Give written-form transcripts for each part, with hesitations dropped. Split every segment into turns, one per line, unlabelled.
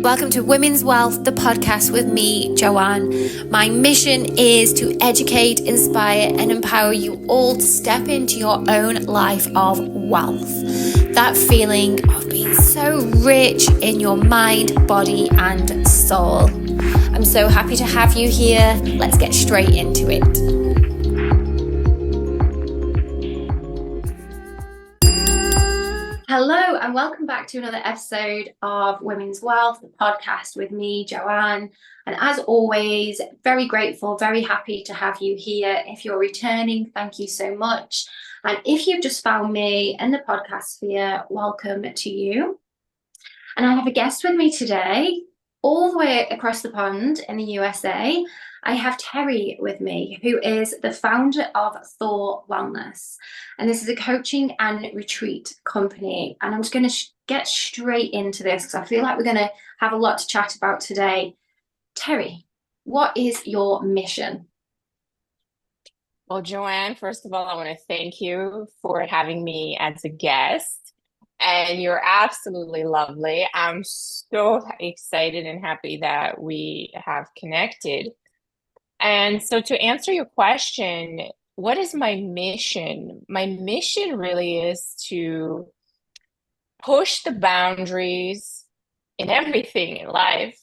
Welcome to Women's Wealth, the podcast with me, Joanne. My mission is to educate, inspire, and empower you all to step into your own life of wealth. That feeling of being so rich in your mind, body, and soul. I'm so happy to have you here. Let's get straight into it. Hello and welcome back to another episode of Women's Wealth, the podcast with me, Joanne. And as always, very grateful, very happy to have you here. If you're returning, thank you so much. And if you've just found me in the podcast sphere, welcome to you. And I have a guest with me today, all the way across the pond in the USA. I have Terry with me, who is the founder of Thor Wellness. And this is a coaching and retreat company. And I'm just going to get straight into this because I feel like we're going to have a lot to chat about today. Terry, what is your mission?
Well, Joanne, first of all, I want to thank you for having me as a guest. And you're absolutely lovely. I'm so excited and happy that we have connected. And so to answer your question, what is my mission? My mission really is to push the boundaries in everything in life,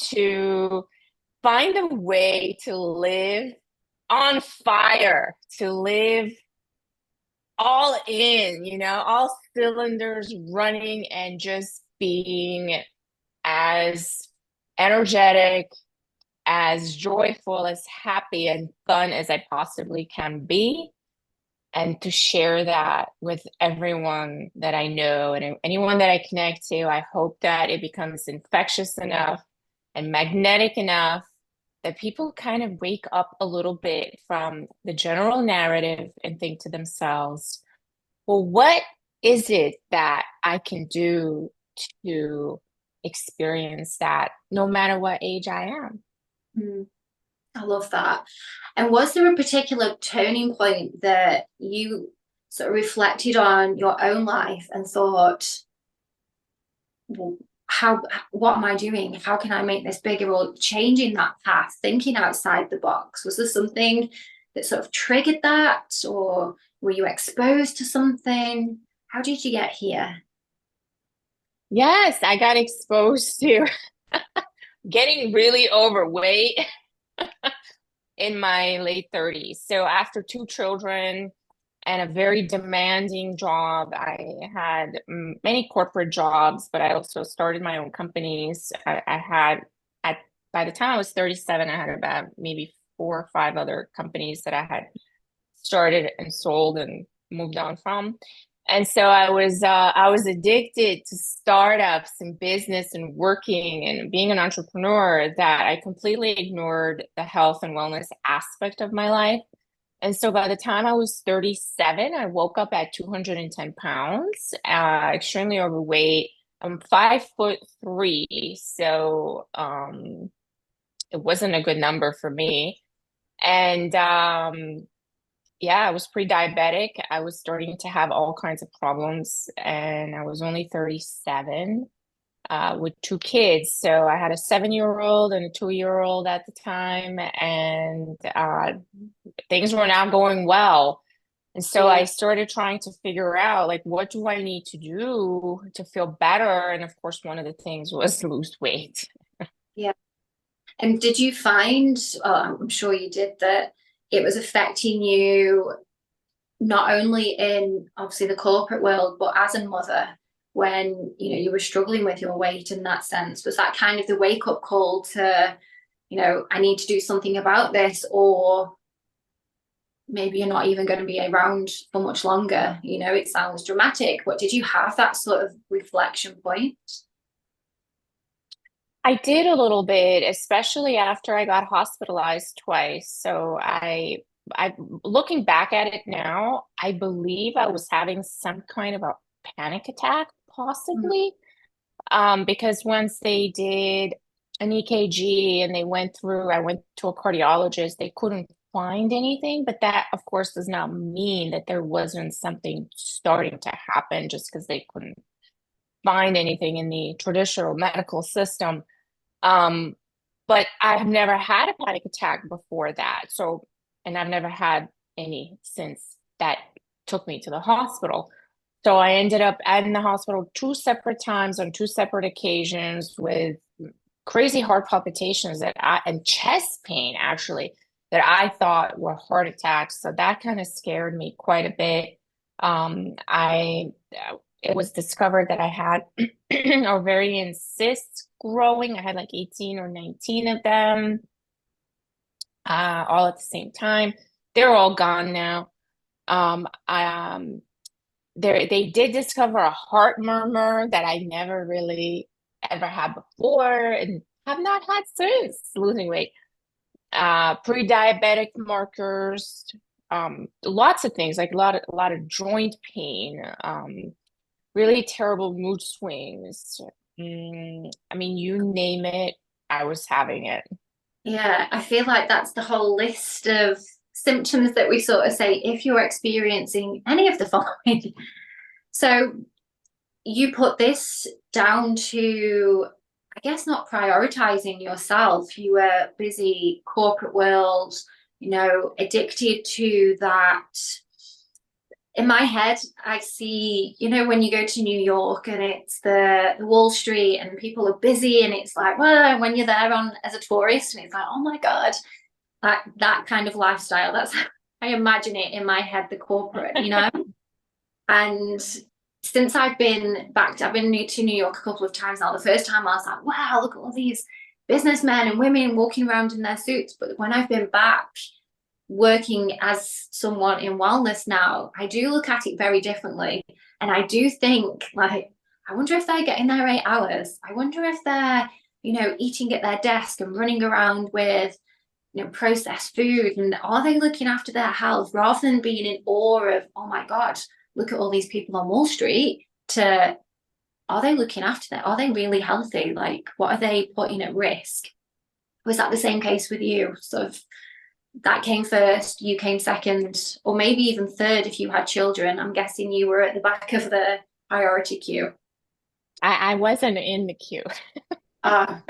to find a way to live on fire, to live all in, all cylinders running and just being as energetic, as joyful, as happy and fun as I possibly can be, and to share that with everyone that I know and anyone that I connect to. I hope that it becomes infectious enough and magnetic enough that people kind of wake up a little bit from the general narrative and think to themselves, well, what is it that I can do to experience that no matter what age I am?
I love that. And was there a particular turning point that you sort of reflected on your own life and thought, well, what am I doing? How can I make this bigger? Or changing that path, thinking outside the box? Was there something that sort of triggered that? Or were you exposed to something? How did you get here?
Yes, I got exposed to getting really overweight in my late 30s. So after 2 children and a very demanding job, I had many corporate jobs, but I also started my own companies. By the time I was 37, I had about maybe 4 or 5 other companies that I had started and sold and moved on from. And so I was addicted to startups and business and working and being an entrepreneur that I completely ignored the health and wellness aspect of my life. And so by the time I was 37, I woke up at 210 pounds, extremely overweight. I'm 5'3", so it wasn't a good number for me. And yeah, I was pre-diabetic. I was starting to have all kinds of problems, and I was only 37 with 2 kids. So I had a 7-year-old and a 2-year-old at the time, and things were not going well. And so I started trying to figure out, like, what do I need to do to feel better? And of course, one of the things was lose weight.
Yeah. And did you find, I'm sure you did, that it was affecting you not only in obviously the corporate world, but as a mother when you were struggling with your weight in that sense? Was that kind of the wake-up call to, I need to do something about this? Or maybe you're not even going to be around for much longer? It sounds dramatic, but did you have that sort of reflection point?
I did a little bit, especially after I got hospitalized twice. So I looking back at it now, I believe I was having some kind of a panic attack, possibly. Because once they did an EKG and I went to a cardiologist, they couldn't find anything, but that of course does not mean that there wasn't something starting to happen just because they couldn't find anything in the traditional medical system. But I've never had a panic attack before that. So, and I've never had any since that took me to the hospital. So I ended up in the hospital two separate times on two separate occasions with crazy heart palpitations and chest pain actually that I thought were heart attacks. So that kind of scared me quite a bit. I It was discovered that I had ovarian cysts growing. I had like 18 or 19 of them, all at the same time. They're all gone now. They did discover a heart murmur that I never really ever had before and have not had since losing weight. Pre-diabetic markers, lots of things, like a lot of joint pain, really terrible mood swings. I mean, you name it, I was having it.
Yeah, I feel like that's the whole list of symptoms that we sort of say if you're experiencing any of the following. So you put this down to, I guess, not prioritizing yourself. You were busy corporate world, addicted to that. In my head, I see, when you go to New York and it's the Wall Street and people are busy and it's like, well, when you're there on as a tourist and it's like, oh my God, that kind of lifestyle. That's I imagine it in my head, the corporate. And since I've been back, I've been to New York a couple of times now. The first time I was like, wow, look at all these businessmen and women walking around in their suits. But when I've been back working as someone in wellness now, I do look at it very differently. And I do think, like, I wonder if they're getting their 8 hours. I wonder if they're, eating at their desk and running around with, processed food. And are they looking after their health rather than being in awe of, oh my God, look at all these people on Wall Street, to are they looking after that? Are they really healthy? Like, what are they putting at risk? Was that the same case with you? Sort of that came first, you came second, or maybe even third if you had children. I'm guessing you were at the back of the priority queue.
I wasn't in the queue.
Ah,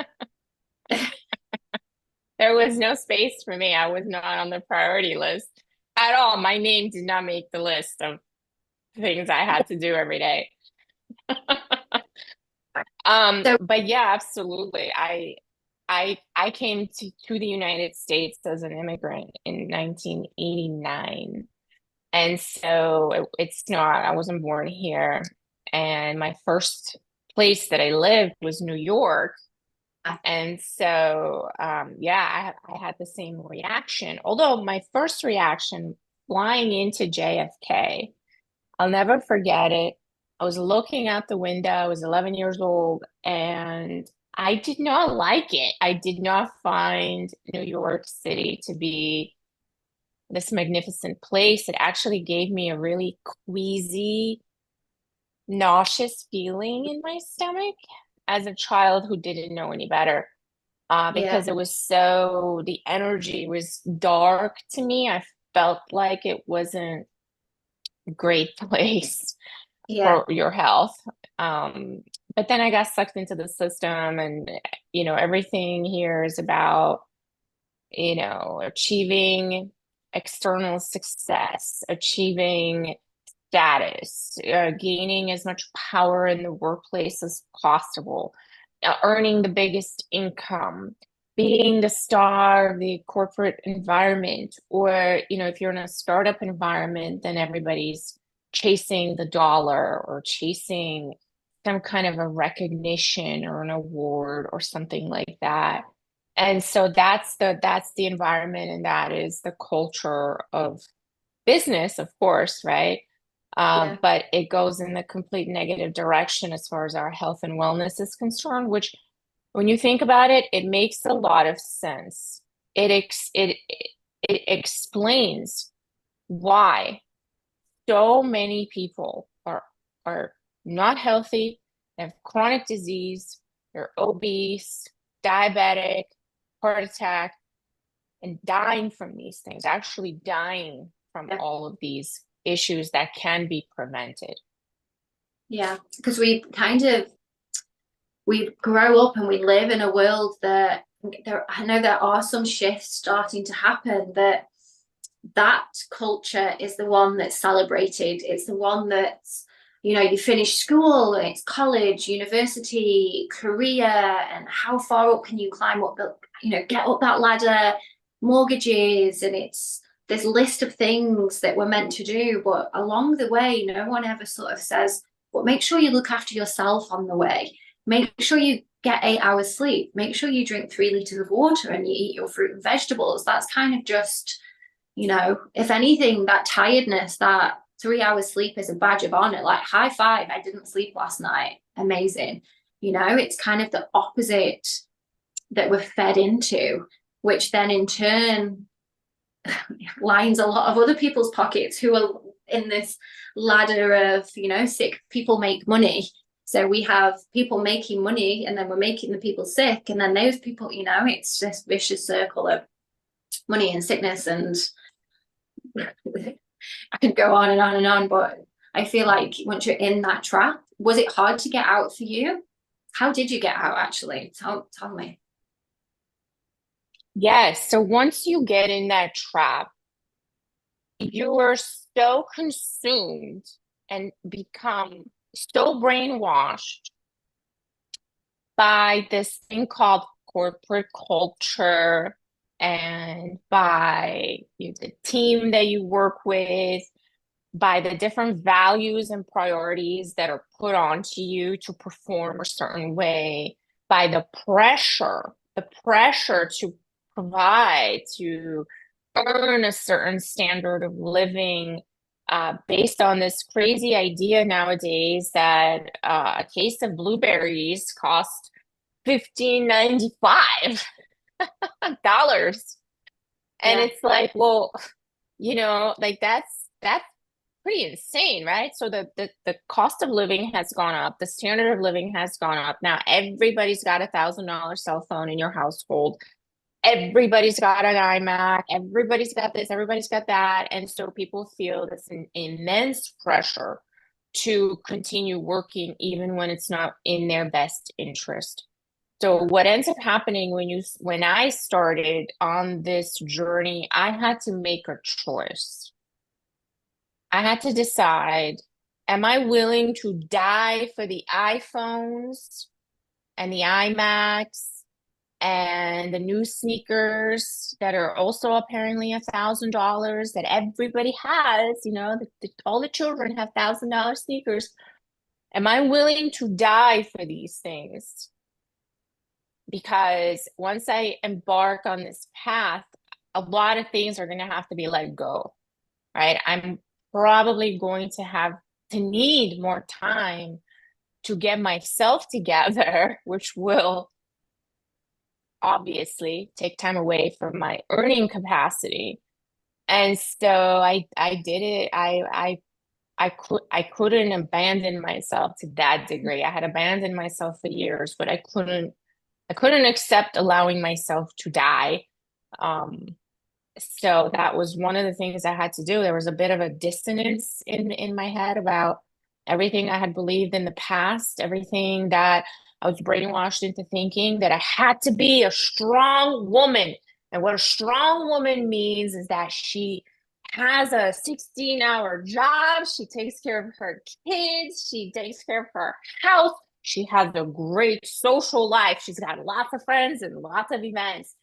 There was no space for me. I was not on the priority list at all. My name did not make the list of things I had to do every day.
so
But yeah, absolutely. I came to the United States as an immigrant in 1989. And so it's not, I wasn't born here. And my first place that I lived was New York. And so, yeah, I had the same reaction. Although my first reaction flying into JFK, I'll never forget it. I was looking out the window. I was 11 years old, and I did not like it. I did not find New York City to be this magnificent place. It actually gave me a really queasy, nauseous feeling in my stomach as a child who didn't know any better.
yeah,
Because the energy was dark to me. I felt like it wasn't a great place
yeah,
for your health. But then I got sucked into the system, and everything here is about achieving external success, achieving status, gaining as much power in the workplace as possible, earning the biggest income, being the star of the corporate environment. Or, if you're in a startup environment, then everybody's chasing the dollar or chasing some kind of a recognition or an award or something like that. And so that's the environment, and that is the culture of business, of course, right?
yeah,
But it goes in the complete negative direction as far as our health and wellness is concerned, which when you think about it, it makes a lot of sense. It explains why so many people are not healthy, they have chronic disease, they're obese, diabetic, heart attack, and dying from these things, actually dying from
yeah.
all of these issues that can be prevented.
Yeah, because we grow up and we live in a world that I know there are some shifts starting to happen, that culture is the one that's celebrated. It's the one that's, you finish school, it's college, university, career, and how far up can you climb up get up that ladder, mortgages, and it's this list of things that we're meant to do. But along the way, no one ever sort of says, but make sure you look after yourself on the way. Make sure you get 8 hours sleep. Make sure you drink 3 liters of water and you eat your fruit and vegetables. That's kind of just, if anything, that tiredness, that 3 hours sleep is a badge of honor. Like, high five, I didn't sleep last night. Amazing. It's kind of the opposite that we're fed into, which then in turn lines a lot of other people's pockets who are in this ladder of, sick people make money. So we have people making money, and then we're making the people sick. And then those people, it's this vicious circle of money and sickness. And I could go on and on and on, but I feel like once you're in that trap, was it hard to get out for you? How did you get out, actually? Tell me.
Yes. So once you get in that trap, you are so consumed and become so brainwashed by this thing called corporate culture and by the team that you work with, by the different values and priorities that are put onto you to perform a certain way, by the pressure to provide, to earn a certain standard of living, based on this crazy idea nowadays that a case of blueberries costs $15.95. And
Yeah.
it's like, well, like that's pretty insane, right? So the cost of living has gone up, the standard of living has gone up. Now everybody's got $1,000 cell phone in your household. Everybody's got an iMac, everybody's got this, everybody's got that. And so people feel this immense pressure to continue working even when it's not in their best interest. So what ends up happening when I started on this journey, I had to make a choice. I had to decide, am I willing to die for the iPhones and the iMacs and the new sneakers that are also apparently $1,000 that everybody has, all the children have $1,000 sneakers. Am I willing to die for these things? Because once I embark on this path, a lot of things are going to have to be let go, right? I'm probably going to have to need more time to get myself together, which will obviously take time away from my earning capacity. And so I did it. I couldn't abandon myself to that degree. I had abandoned myself for years, but I couldn't accept allowing myself to die. So that was one of the things I had to do. There was a bit of a dissonance in my head about everything I had believed in the past, everything that I was brainwashed into thinking that I had to be a strong woman. And what a strong woman means is that she has a 16-hour job, she takes care of her kids, she takes care of her house, she has a great social life, she's got lots of friends and lots of events.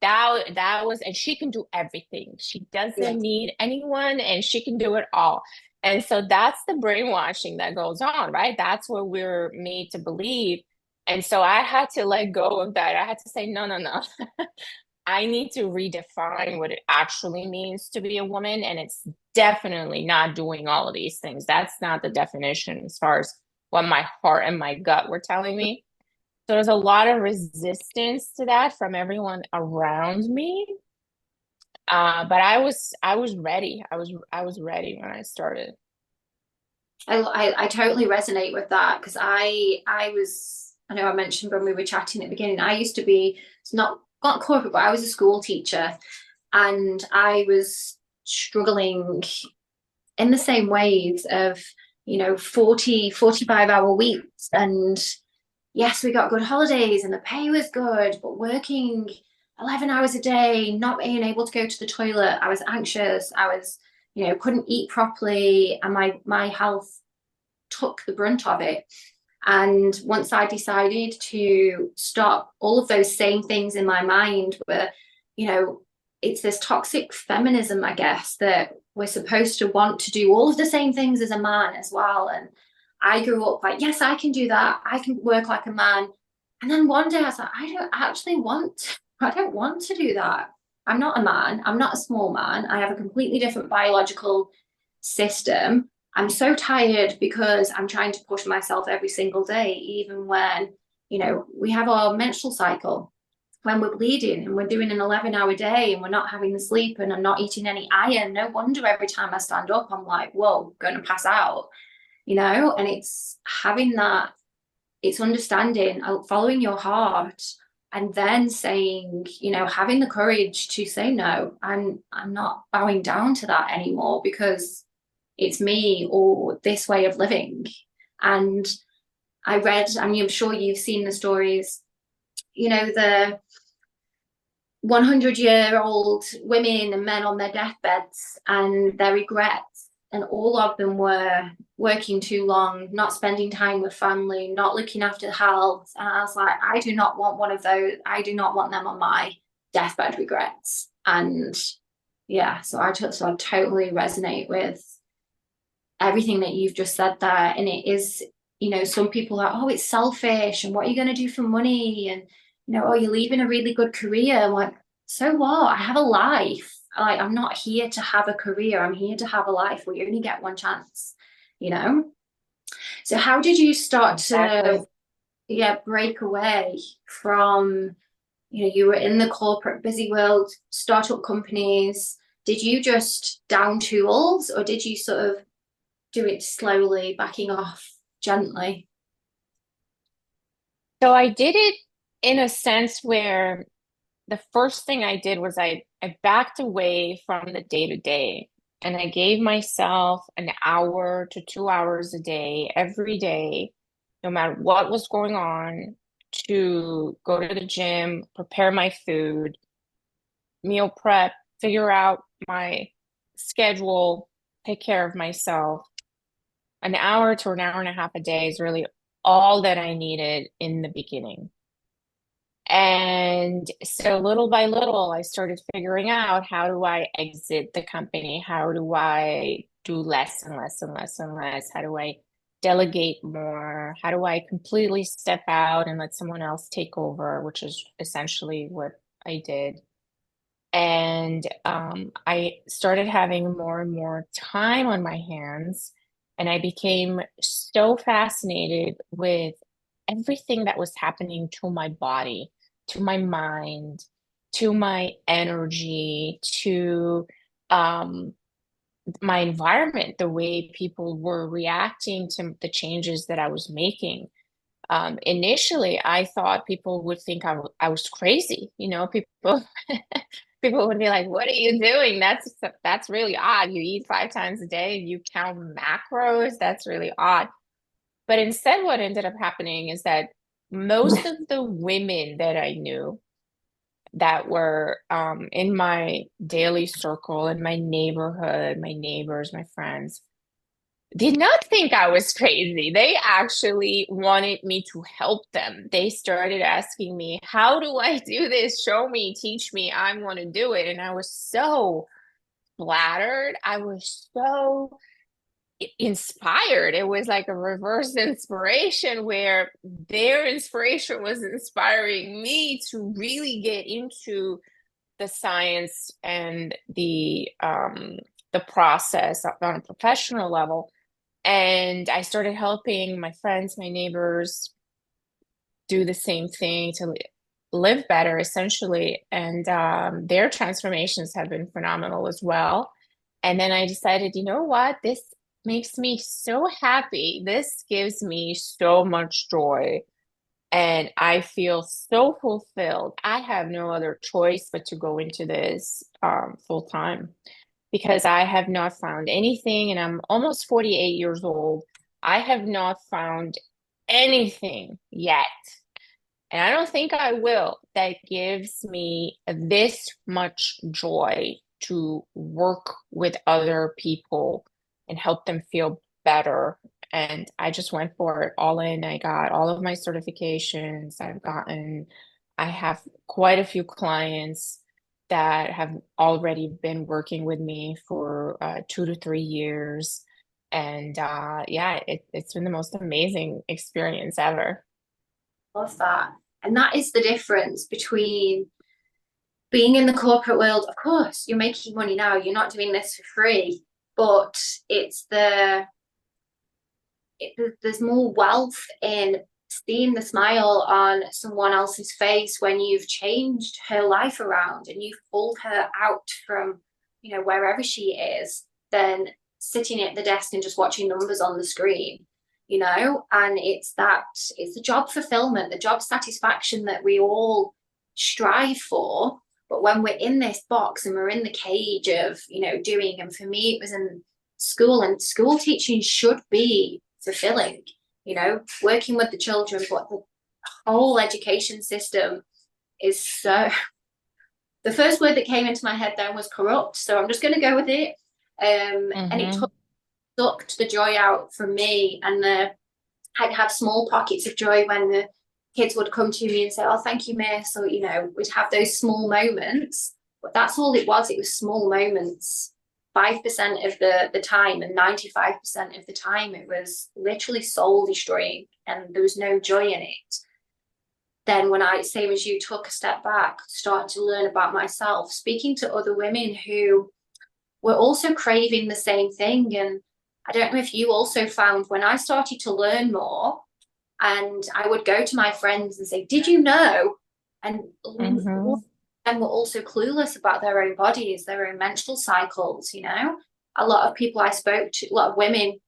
That was, and she can do everything. She doesn't need anyone, and she can do it all. And so that's the brainwashing that goes on, right? That's what we're made to believe. And so I had to let go of that. I had to say, no, no, no. I need to redefine what it actually means to be a woman. And it's definitely not doing all of these things. That's not the definition as far as what my heart and my gut were telling me. So there's a lot of resistance to that from everyone around me. But I was ready. I was ready when I started.
I totally resonate with that, because I know I mentioned when we were chatting at the beginning, I used to be, it's not corporate, but I was a school teacher, and I was struggling in the same ways of 40, 45-hour weeks. And yes, we got good holidays and the pay was good, but working 11 hours a day, not being able to go to the toilet, I was anxious. I was, couldn't eat properly, and my health took the brunt of it. And once I decided to stop all of those same things in my mind were, you know, it's this toxic feminism, I guess, that we're supposed to want to do all of the same things as a man as well. And I grew up like, yes, I can do that. I can work like a man. And then one day I was like, I don't want to do that. I'm not a man. I'm not a small man. I have a completely different biological system. I'm so tired because I'm trying to push myself every single day, even when, we have our menstrual cycle, when we're bleeding and we're doing an 11-hour day and we're not having the sleep and I'm not eating any iron. No wonder every time I stand up, I'm like, whoa, going to pass out, and it's having that, it's understanding, following your heart, and then saying, having the courage to say no. I'm not bowing down to that anymore because it's me or this way of living. And I'm sure you've seen the stories, the 100-year-old women and men on their deathbeds and their regrets. And all of them were working too long, not spending time with family, not looking after health. And I was like, I do not want one of those. I do not want them on my deathbed regrets. And yeah, so I totally resonate with everything that you've just said there. And it is, some people are, oh, it's selfish, and what are you going to do for money? And, oh, you're leaving a really good career. I'm like, so what? I have a life. Like, I'm not here to have a career. I'm here to have a life. We only get one chance, you know? So how did you start to, break away from, you were in the corporate busy world, startup companies. Did you just down tools, or did you sort of do it slowly, backing off gently?
So I did it in a sense where the first thing I did was I backed away from the day to day, and I gave myself an hour to 2 hours a day, every day, no matter what was going on, to go to the gym, prepare my food, meal prep, figure out my schedule, take care of myself. An hour to an hour and a half a day is really all that I needed in the beginning. And so little by little, I started figuring out, how do I exit the company? How do I do less and less and less and less? How do I delegate more? How do I completely step out and let someone else take over, which is essentially what I did. And I started having more and more time on my hands, and I became so fascinated with everything that was happening to my body, to my mind, to my energy, to um, my environment, the way people were reacting to the changes that I was making. Initially, I thought people would think I was crazy. People people would be like, "What are you doing? That's really odd. You eat 5 times a day, you count macros. That's really odd." But instead, what ended up happening is that most of the women that I knew that were in my daily circle, in my neighborhood, my neighbors, my friends, did not think I was crazy. They actually wanted me to help them. They started asking me, how do I do this? Show me, teach me. I want to do it. And I was so flattered. I was so inspired. It was like a reverse inspiration, where their inspiration was inspiring me to really get into the science and the process on a professional level. And I started helping my friends, my neighbors do the same thing to live better, essentially. And their transformations have been phenomenal as well. And then I decided, you know what? This makes me so happy. This gives me so much joy. And I feel so fulfilled. I have no other choice but to go into this full time, because I have not found anything, and I'm almost 48 years old. I have not found anything yet, and I don't think I will, that gives me this much joy to work with other people and help them feel better. And I just went for it all in. I got all of my certifications. I have quite a few clients that have already been working with me for 2 to 3 years. And yeah, it's been the most amazing experience ever.
Love that. And that is the difference between being in the corporate world. Of course, you're making money now, you're not doing this for free, but it's there's more wealth in seeing the smile on someone else's face when you've changed her life around and you've pulled her out from, wherever she is, than sitting at the desk and just watching numbers on the screen. And it's the job fulfillment, the job satisfaction that we all strive for. But when we're in this box and we're in the cage of, doing, and for me, it was in school, and school teaching should be fulfilling, working with the children, but the whole education system is so. The first word that came into my head then was corrupt, so I'm just going to go with it. And it sucked the joy out from me, and I'd have small pockets of joy when the kids would come to me and say, "Oh, thank you, miss," or we'd have those small moments, but that's all it was. It was small moments. 5% of the time, and 95% of the time it was literally soul destroying, and there was no joy in it. Then when I, same as you, took a step back, started to learn about myself, speaking to other women who were also craving the same thing. And I don't know if you also found, when I started to learn more, and I would go to my friends and say, "Did you know?" And and were also clueless about their own bodies, their own menstrual cycles. A lot of people I spoke to, a lot of women,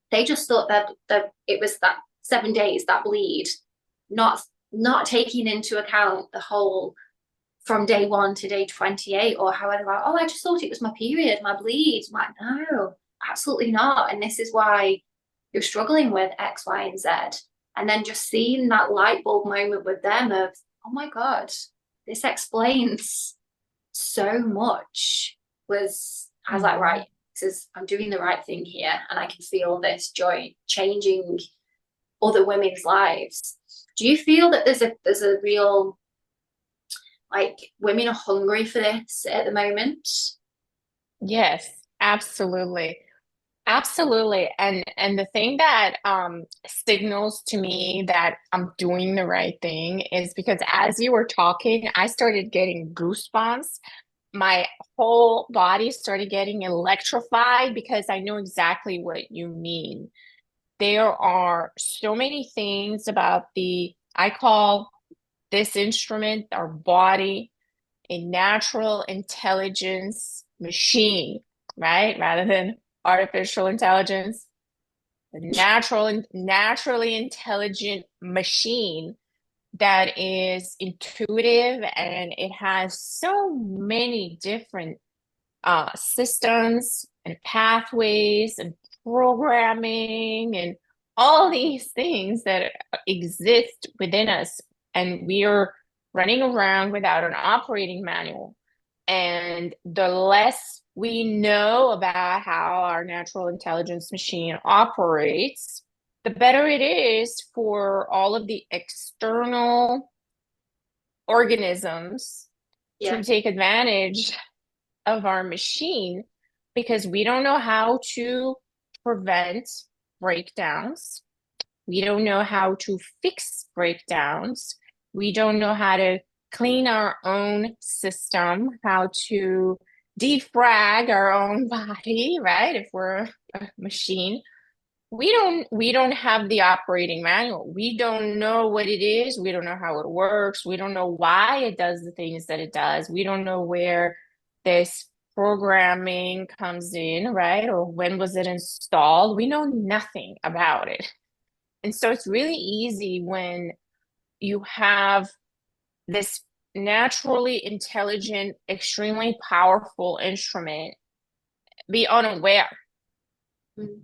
they just thought that it was that 7 days, that bleed, not taking into account the whole from day 1 to day 28, or however. I just thought it was my period, my bleed. I'm like, no, absolutely not. And this is why you're struggling with X, Y, and Z. And then just seeing that light bulb moment with them of, oh my God, this explains so much. I was like, right, I'm doing the right thing here, and I can feel this joy changing other women's lives. Do you feel that there's a real, like, women are hungry for this at the moment?
Yes, absolutely. Absolutely. And the thing that signals to me that I'm doing the right thing is because as you were talking, I started getting goosebumps. My whole body started getting electrified because I know exactly what you mean. There are so many things about I call this instrument, our body, a natural intelligence machine, right? Rather than artificial intelligence, a naturally intelligent machine that is intuitive, and it has so many different systems and pathways and programming and all these things that exist within us. And we are running around without an operating manual. And the less we know about how our natural intelligence machine operates, the better it is for all of the external organisms
Yeah.
to take advantage of our machine, because we don't know how to prevent breakdowns. We don't know how to fix breakdowns. We don't know how to clean our own system, how to defrag our own body, right? If we're a machine. We don't have the operating manual. We don't know what it is. We don't know how it works. We don't know why it does the things that it does. We don't know where this programming comes in, right? Or when was it installed? We know nothing about it. And so it's really easy when you have this naturally intelligent, extremely powerful instrument be unaware.
Mm.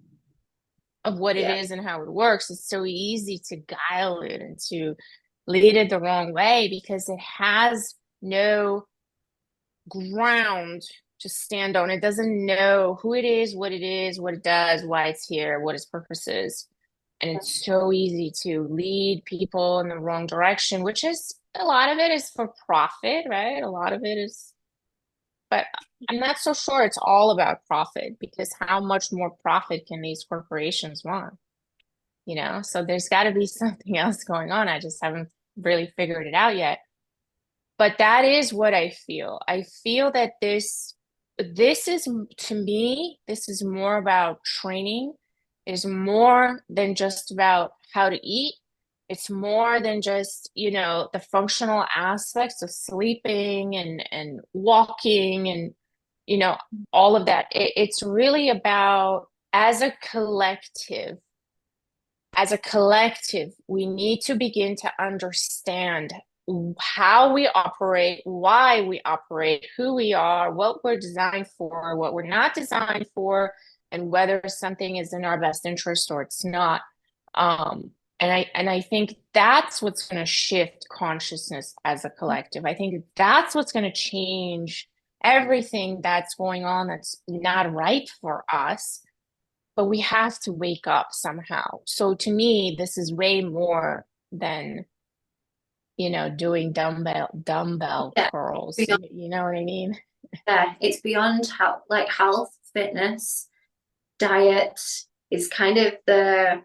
of what it
Yeah.
is and how it works, it's so easy to guile it and to lead it the wrong way because it has no ground to stand on. It doesn't know who it is, what it does, why it's here, what its purpose is. And it's so easy to lead people in the wrong direction, which is a lot of it is for profit, right? A lot of it is, but I'm not so sure it's all about profit because how much more profit can these corporations want? So there's got to be something else going on. I just haven't really figured it out yet. But that is what I feel. I feel that this is, to me, this is more about training. It is more than just about how to eat. It's more than just, the functional aspects of sleeping and walking and, all of that. It's really about as a collective, we need to begin to understand how we operate, why we operate, who we are, what we're designed for, what we're not designed for, and whether something is in our best interest or it's not. And I think that's what's going to shift consciousness as a collective. I think that's what's going to change everything that's going on that's not right for us, but we have to wake up somehow. So to me, this is way more than, doing dumbbell
Yeah.
curls.
Beyond,
You know what I mean?
yeah. It's beyond health, like health, fitness, diet is kind of the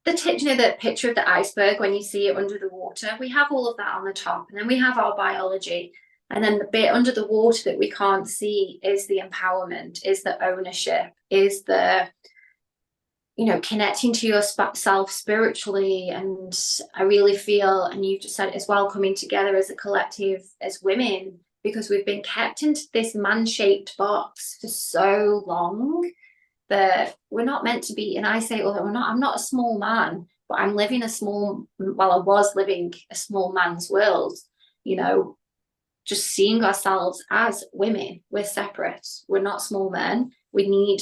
tip, the picture of the iceberg when you see it under the water. We have all of that on the top, and then we have our biology. And then the bit under the water that we can't see is the empowerment, is the ownership, is the, connecting to yourself spiritually. And I really feel, and you just said it as well, coming together as a collective, as women, because we've been kept into this man-shaped box for so long that we're not meant to be. And I say, well, I'm not a small man, but I was living a small man's world, just seeing ourselves as women. We're separate. We're not small men. We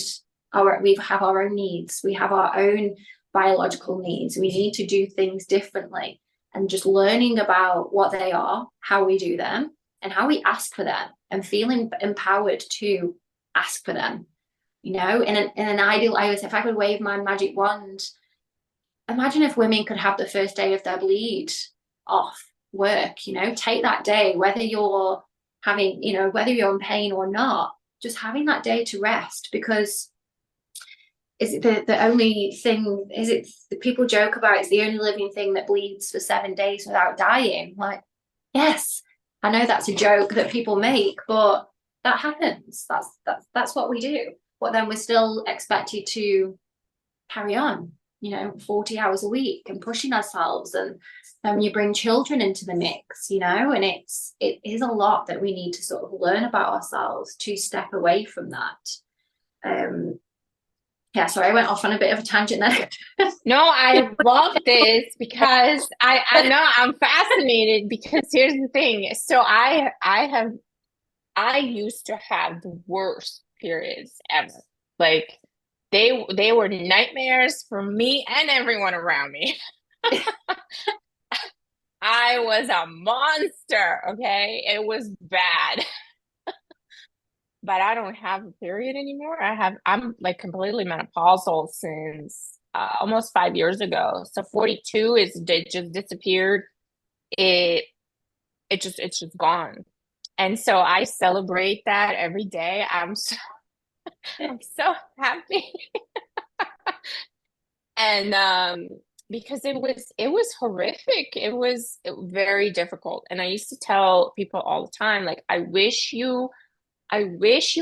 have our own needs. We have our own biological needs. We need to do things differently, and just learning about what they are, how we do them, and how we ask for them, and feeling empowered to ask for them. In an ideal, I was, if I could wave my magic wand, imagine if women could have the first day of their bleed off work, take that day, whether you're in pain or not, just having that day to rest. Because is it the only thing, is it, the people joke about it's the only living thing that bleeds for 7 days without dying? Like, yes, I know that's a joke that people make, but that happens. That's what we do. But then we're still expected to carry on, 40 hours a week and pushing ourselves. And then when you bring children into the mix, and it is a lot that we need to sort of learn about ourselves to step away from that. Yeah, sorry, I went off on a bit of a tangent there.
No, I love this because I know I'm fascinated because here's the thing. So I used to have the worst periods ever. Like they were nightmares for me and everyone around me. I was a monster, okay? It was bad. But I don't have a period anymore. I'm like completely menopausal since almost 5 years ago. So 42 it just disappeared. It it's just gone. And so I celebrate that every day. I'm so happy. And because it was horrific. It was very difficult. And I used to tell people all the time, like, I wish you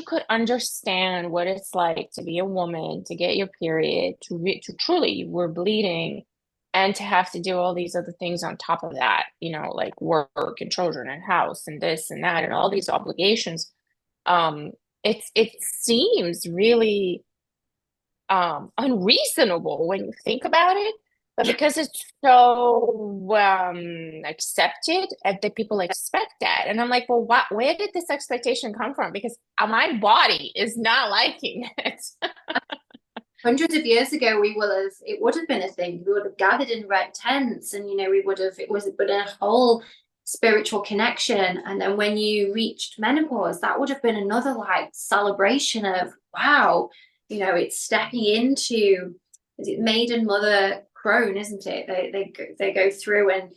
could understand what it's like to be a woman, to get your period, to truly you were bleeding, and to have to do all these other things on top of that, like work and children and house and this and that and all these obligations. It seems really unreasonable when you think about it, but because it's so accepted and that people expect that, and I'm like, well, where did this expectation come from? Because my body is not liking it.
hundreds of years ago, it would have been a thing. We would have gathered in red tents, and it was been a whole spiritual connection. And then when you reached menopause, that would have been another like celebration of, wow, it's stepping into, is it maiden mother crone, isn't it? They go through, and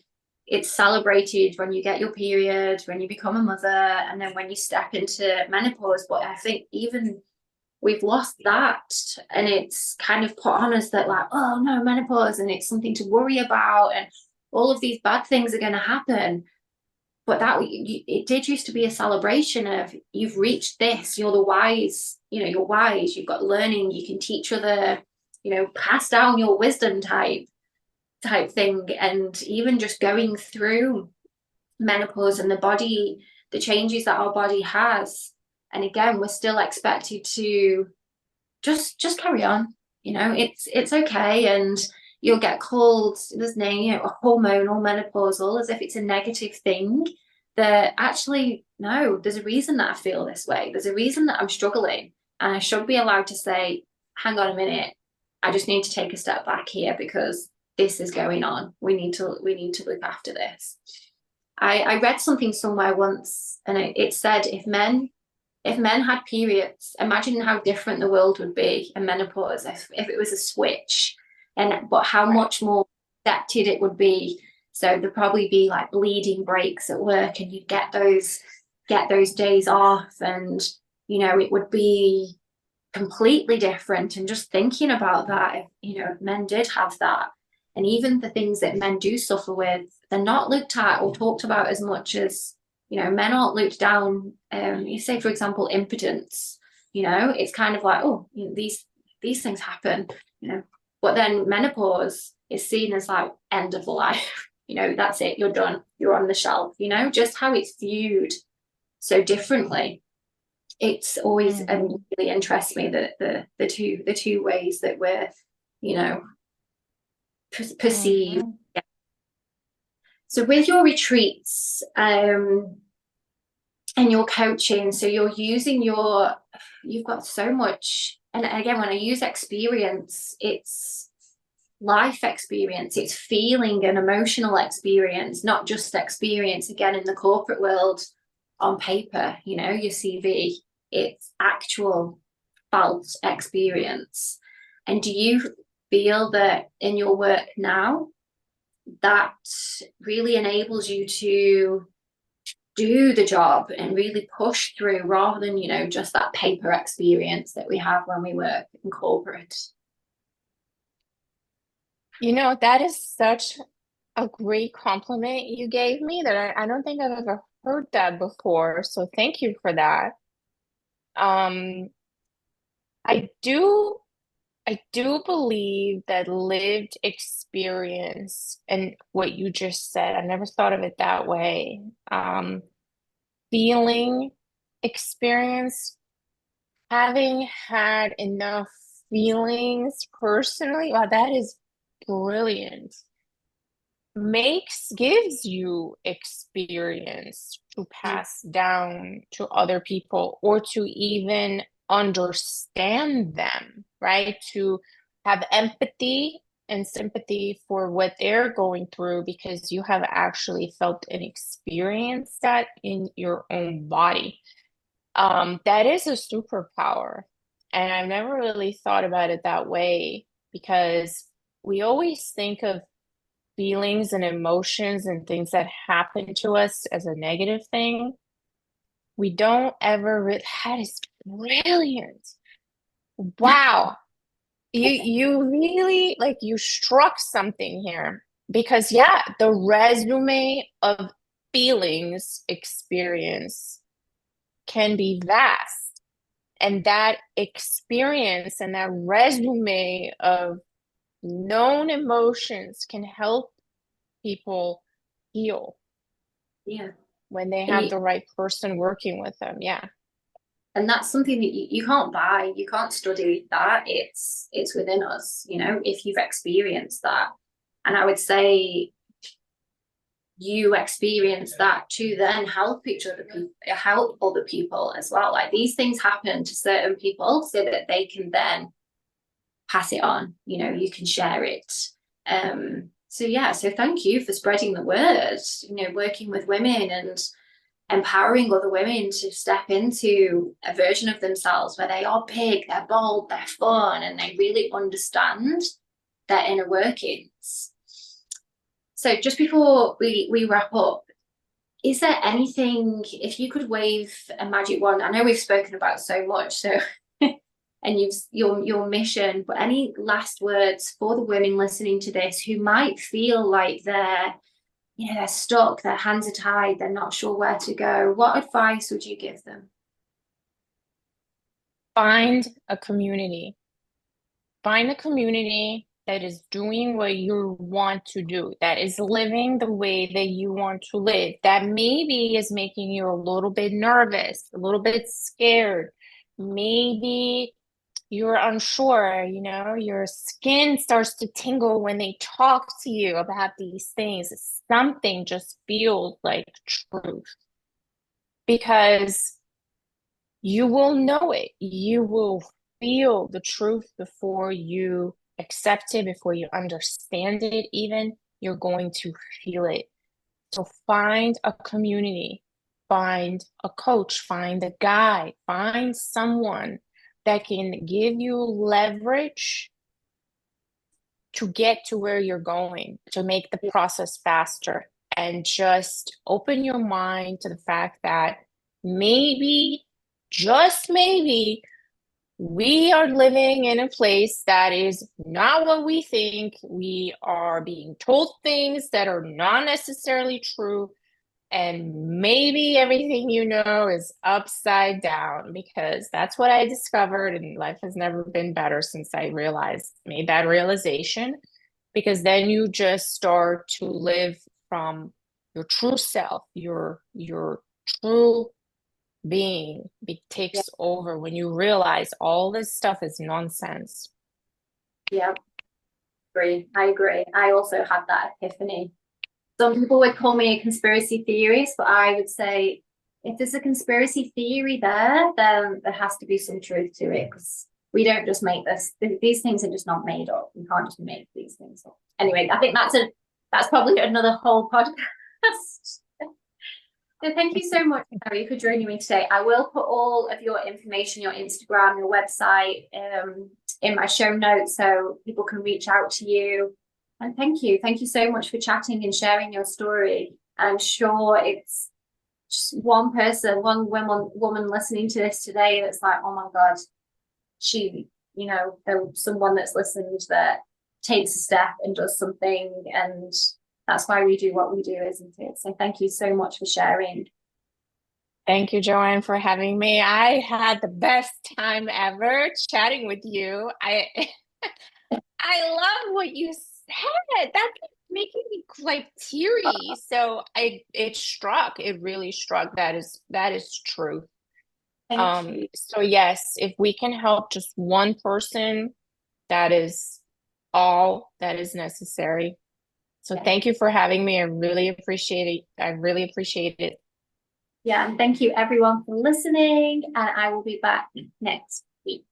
it's celebrated when you get your period, when you become a mother, and then when you step into menopause. But I think even we've lost that, and it's kind of put on us that like, oh no, menopause, and it's something to worry about, and all of these bad things are going to happen. But it did used to be a celebration of, you've reached this, you're the wise, you're wise, you've got learning, you can teach other, pass down your wisdom type thing. And even just going through menopause and the changes that our body has, and again, we're still expected to just carry on. It's okay. And you'll get called this name, a hormonal menopausal, as if it's a negative thing. That actually, no, there's a reason that I feel this way. There's a reason that I'm struggling, and I should be allowed to say, hang on a minute, I just need to take a step back here, because this is going on. We need to look after this. I read something somewhere once, and it said, if men had periods, imagine how different the world would be in menopause if it was a switch, but how much more accepted it would be. So there'd probably be like bleeding breaks at work, and you'd get those days off, and it would be completely different. And just thinking about that, if men did have that, and even the things that men do suffer with, they're not looked at or talked about as much as, men aren't looked down. You say, for example, impotence, it's kind of like, oh, these things happen, but then menopause is seen as like end of the life. That's it, you're done, you're on the shelf. Just how it's viewed so differently. It's always really interests me that the two ways that we're, perceived. Yeah. So with your retreats, and your coaching, so you've got so much. And again, when I use experience, it's life experience, it's feeling and emotional experience, not just experience again in the corporate world on paper, your CV. It's actual felt experience. And do you feel that in your work now that really enables you to do the job and really push through, rather than just that paper experience that we have when we work in corporate?
That is such a great compliment you gave me, that I don't think I've ever heard that before. So thank you for that. I do believe that lived experience, and what you just said, I never thought of it that way. Feeling experience, having had enough feelings personally, wow, that is brilliant. Gives you experience to pass down to other people, or to even understand them, right? To have empathy and sympathy for what they're going through, because you have actually felt and experienced that in your own body. That is a superpower. And I've never really thought about it that way, because we always think of feelings and emotions and things that happen to us as a negative thing. We don't ever that is brilliant. Wow. You really, like, you struck something here, because the resume of feelings experience can be vast, and that experience and that resume of known emotions can help people heal when they have the right person working with them.
And that's something that you can't buy, you can't study that. It's within us, if you've experienced that. And I would say you experience that to then help help other people as well. Like, these things happen to certain people so that they can then pass it on, you can share it. So thank you for spreading the word, working with women and empowering other women to step into a version of themselves where they are big, they're bold, they're fun, and they really understand their inner workings. So just before we wrap up, is there anything, if you could wave a magic wand, I know we've spoken about so much, so and your mission, but any last words for the women listening to this who might feel like they're stuck, their hands are tied, they're not sure where to go, what advice would you give them?
Find a community. Find a community that is doing what you want to do, that is living the way that you want to live, that maybe is making you a little bit nervous, a little bit scared. Maybe you're unsure, your skin starts to tingle when they talk to you about these things. Something just feels like truth, because you will know it. You will feel the truth before you accept it, before you understand it, even. You're going to feel it. So find a community, find a coach, find a guide, find someone that can give you leverage to get to where you're going, to make the process faster, and just open your mind to the fact that maybe, just maybe, we are living in a place that is not what we think. We are being told things that are not necessarily true. And maybe everything is upside down, because that's what I discovered, and life has never been better since I made that realization, because then you just start to live from your true self, your true being takes over when you realize all this stuff is nonsense.
Yeah, I agree. I also had that epiphany. Some people would call me a conspiracy theorist, but I would say if there's a conspiracy theory there, then there has to be some truth to it, because we don't just make this. These things are just not made up. We can't just make these things up. Anyway, I think that's probably another whole podcast. So thank you so much, Mary, for joining me today. I will put all of your information, your Instagram, your website, in my show notes so people can reach out to you. And thank you so much for chatting and sharing your story. I'm sure it's just one person, one woman listening to this today that's like, oh my God, there's someone that's listened that takes a step and does something, and that's why we do what we do, isn't it? So thank you so much for sharing.
Thank you, Joanne, for having me. I had the best time ever chatting with you. I love what you said. That's making me like teary. So it really struck. That is true.
Thank you.
So yes, if we can help just one person, that is all that is necessary. So thank you for having me. I really appreciate it.
Yeah, and thank you everyone for listening, and I will be back next week.